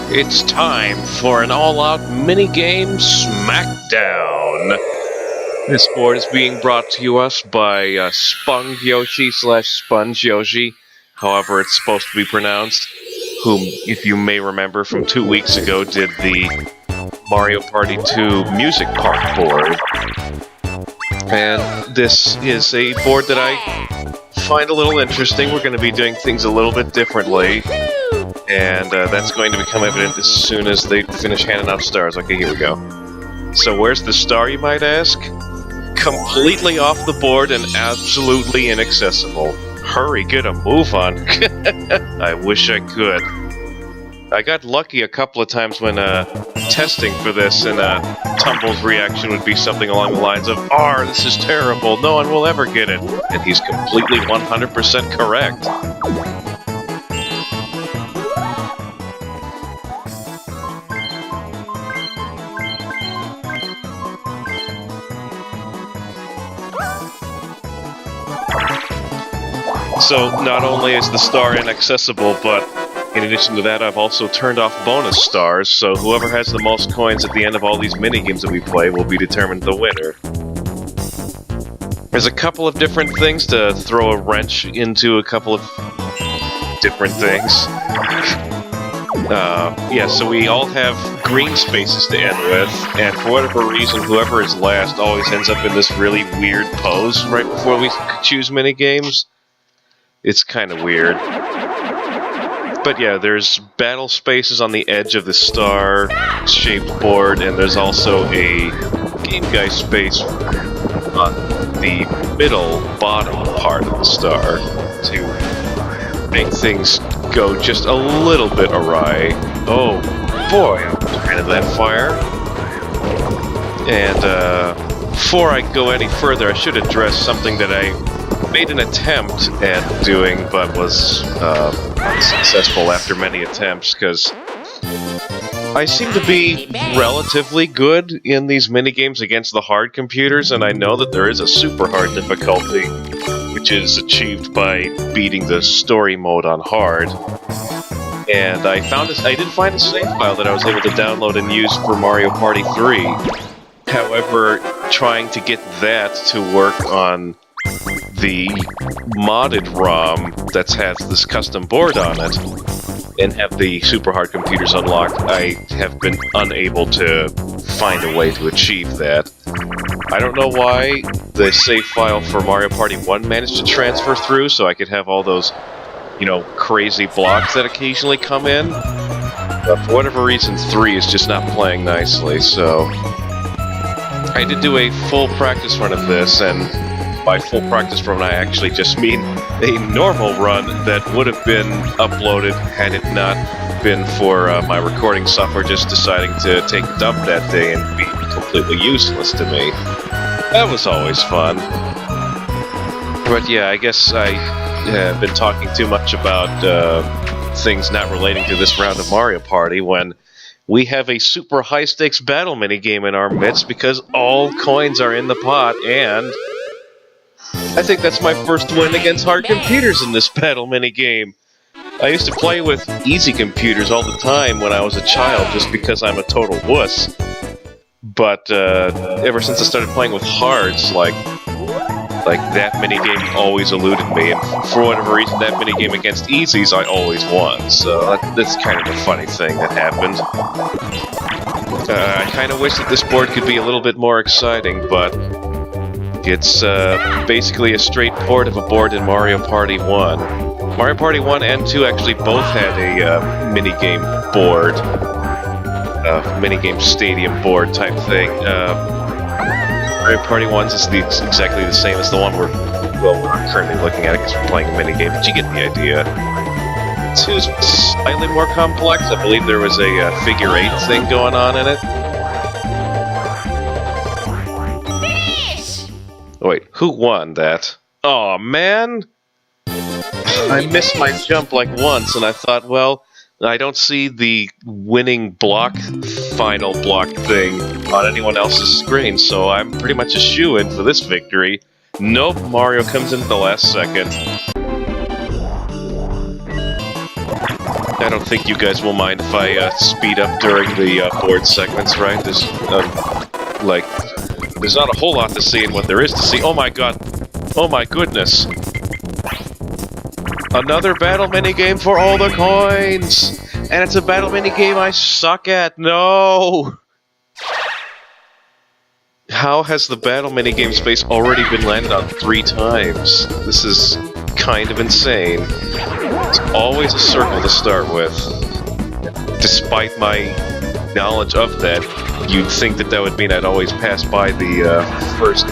It's time for an all-out minigame smackdown. This board is being brought to us by Spongeyoshi / Spongeyoshi, however it's supposed to be pronounced, whom, if you may remember from 2 weeks ago, did the Mario Party 2 Music Park board. And this is a board that I find a little interesting. We're going to be doing things a little bit differently. And that's going to become evident as soon as they finish handing out stars. Okay, here we go. So where's the star, you might ask? Completely off the board and absolutely inaccessible. Hurry, get a move on. I wish I could. I got lucky a couple of times when testing for this, and Tumble's reaction would be something along the lines of, this is terrible, no one will ever get it. And he's completely 100% correct. So, not only is the star inaccessible, but in addition to that, I've also turned off bonus stars, so whoever has the most coins at the end of all these minigames that we play will be determined the winner. There's a couple of different things to throw a wrench into a couple of different things. Yeah, so we all have green spaces to end with, and for whatever reason, whoever is last always ends up in this really weird pose right before we choose minigames. It's kind of weird. But yeah, there's battle spaces on the edge of the star-shaped board, and there's also a game guy space on the middle bottom part of the star to make things go just a little bit awry. Oh boy, I'm into that fire. And before I go any further, I should address something that I made an attempt at doing, but was unsuccessful after many attempts, because I seem to be relatively good in these minigames against the hard computers, and I know that there is a super hard difficulty, which is achieved by beating the story mode on hard. And I did find a save file that I was able to download and use for Mario Party 3. However, trying to get that to work on the modded ROM that has this custom board on it and have the super hard computers unlocked, I have been unable to find a way to achieve that. I don't know why the save file for Mario Party 1 managed to transfer through so I could have all those, crazy blocks that occasionally come in. But for whatever reason, 3 is just not playing nicely, so I did do a full practice run of this, and by full practice run, I actually just mean a normal run that would have been uploaded had it not been for my recording software just deciding to take a dump that day and be completely useless to me. That was always fun. But yeah, I guess I have been talking too much about things not relating to this round of Mario Party when we have a super high-stakes battle minigame in our midst because all coins are in the pot, and I think that's my first win against hard computers in this battle minigame. I used to play with easy computers all the time when I was a child just because I'm a total wuss. But ever since I started playing with hards, like that minigame always eluded me, and for whatever reason, that minigame against easies I always won. So that's kind of a funny thing that happened. I kind of wish that this board could be a little bit more exciting, but it's basically a straight port of a board in Mario Party 1. Mario Party 1 and 2 actually both had a minigame board, minigame stadium board type thing. Mario Party 1 is exactly the same as the one we're currently looking at because we're playing a minigame, but you get the idea. 2 is slightly more complex. I believe there was a figure 8 thing going on in it. Wait, who won that? Aw, man! I missed my jump like once, and I thought, well, I don't see the winning final block thing on anyone else's screen, so I'm pretty much a shoo-in for this victory. Nope, Mario comes in at the last second. I don't think you guys will mind if I speed up during the board segments, right? There's, there's not a whole lot to see in what there is to see. Oh my god. Oh my goodness. Another battle minigame for all the coins! And it's a battle minigame I suck at. No! How has the battle minigame space already been landed on 3 times? This is kind of insane. It's always a circle to start with. Despite my knowledge of that, you'd think that that would mean I'd always pass by the first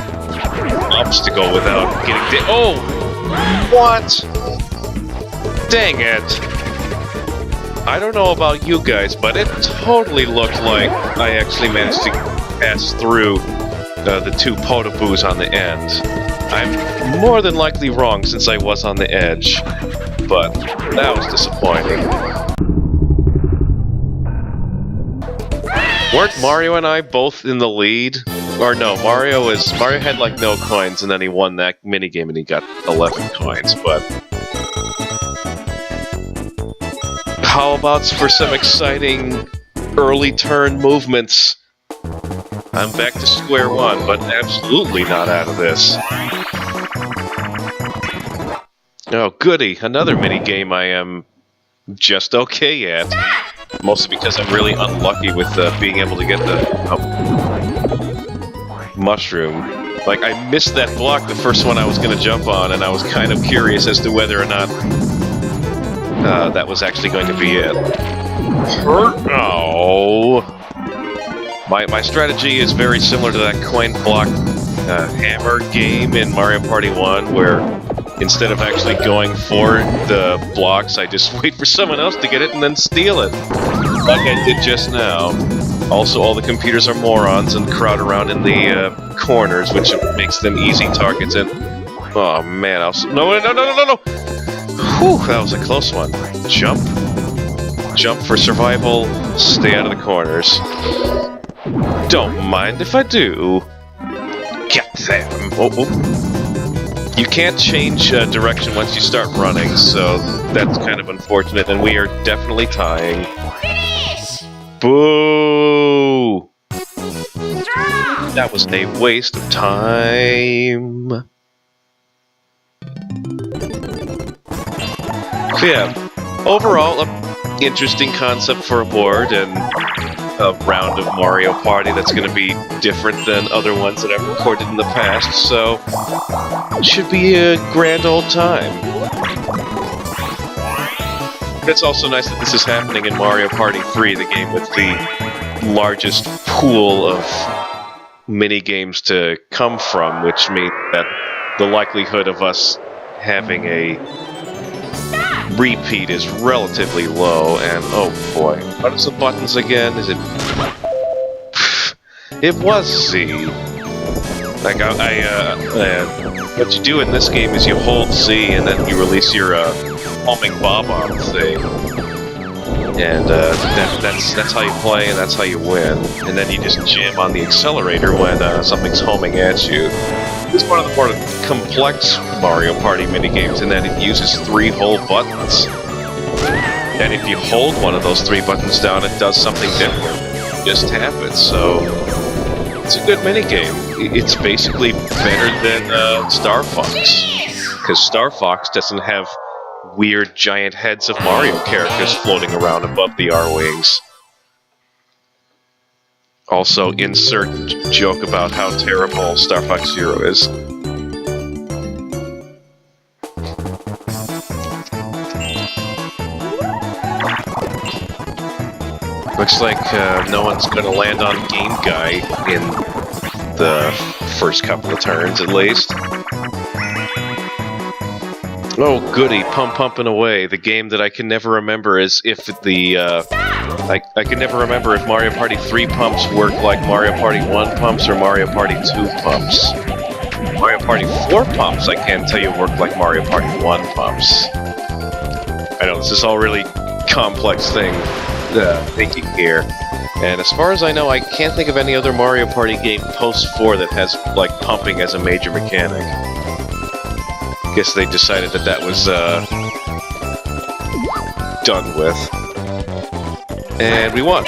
obstacle without getting oh! What? Dang it! I don't know about you guys, but it totally looked like I actually managed to pass through the 2 potaboos on the end. I'm more than likely wrong since I was on the edge, but that was disappointing. Weren't Mario and I both in the lead? Or no, Mario had like no coins and then he won that minigame and he got 11 coins, but... How about for some exciting early turn movements? I'm back to square one, but absolutely not out of this. Oh, goody. Another minigame I am just okay at. Mostly because I'm really unlucky with being able to get the mushroom. Like, I missed that block, the first one I was going to jump on, and I was kind of curious as to whether or not that was actually going to be it. Oh! My strategy is very similar to that coin block hammer game in Mario Party 1, where instead of actually going for the blocks, I just wait for someone else to get it and then steal it. Like I did just now. Also, all the computers are morons and crowd around in the corners, which makes them easy targets. And oh man, no! Whew, that was a close one. Jump. Jump for survival. Stay out of the corners. Don't mind if I do. Get them. Oh. You can't change direction once you start running, so that's kind of unfortunate, and we are definitely tying. Finish! Boo! That was a waste of time. Yeah, overall, an interesting concept for a board, and a round of Mario Party that's going to be different than other ones that I've recorded in the past, so it should be a grand old time. It's also nice that this is happening in Mario Party 3, the game with the largest pool of mini-games to come from, which means that the likelihood of us having a repeat is relatively low, and oh boy, what is the buttons again? Is it... It was Z. Like, what you do in this game is you hold Z and then you release your homing bomb-bomb thing. And that's how you play and that's how you win. And then you just jam on the accelerator when something's homing at you. This is one of the more complex Mario Party minigames in that it uses 3 whole buttons. And if you hold one of those 3 buttons down, it does something different. It just happens, so... It's a good minigame. It's basically better than Star Fox. Because Star Fox doesn't have weird giant heads of Mario characters floating around above the R-Wings. Also, insert joke about how terrible Star Fox Zero is. Looks like no one's gonna land on Game Guy in the first couple of turns, at least. Oh, goody, pumping away. The game that I can never remember is if the, I can never remember if Mario Party 3 pumps work like Mario Party 1 pumps or Mario Party 2 pumps. Mario Party 4 pumps, I can tell you, work like Mario Party 1 pumps. I know, this is all really complex thinking here. And as far as I know, I can't think of any other Mario Party game post-4 that has, like, pumping as a major mechanic. Guess they decided that was, done with. And we won.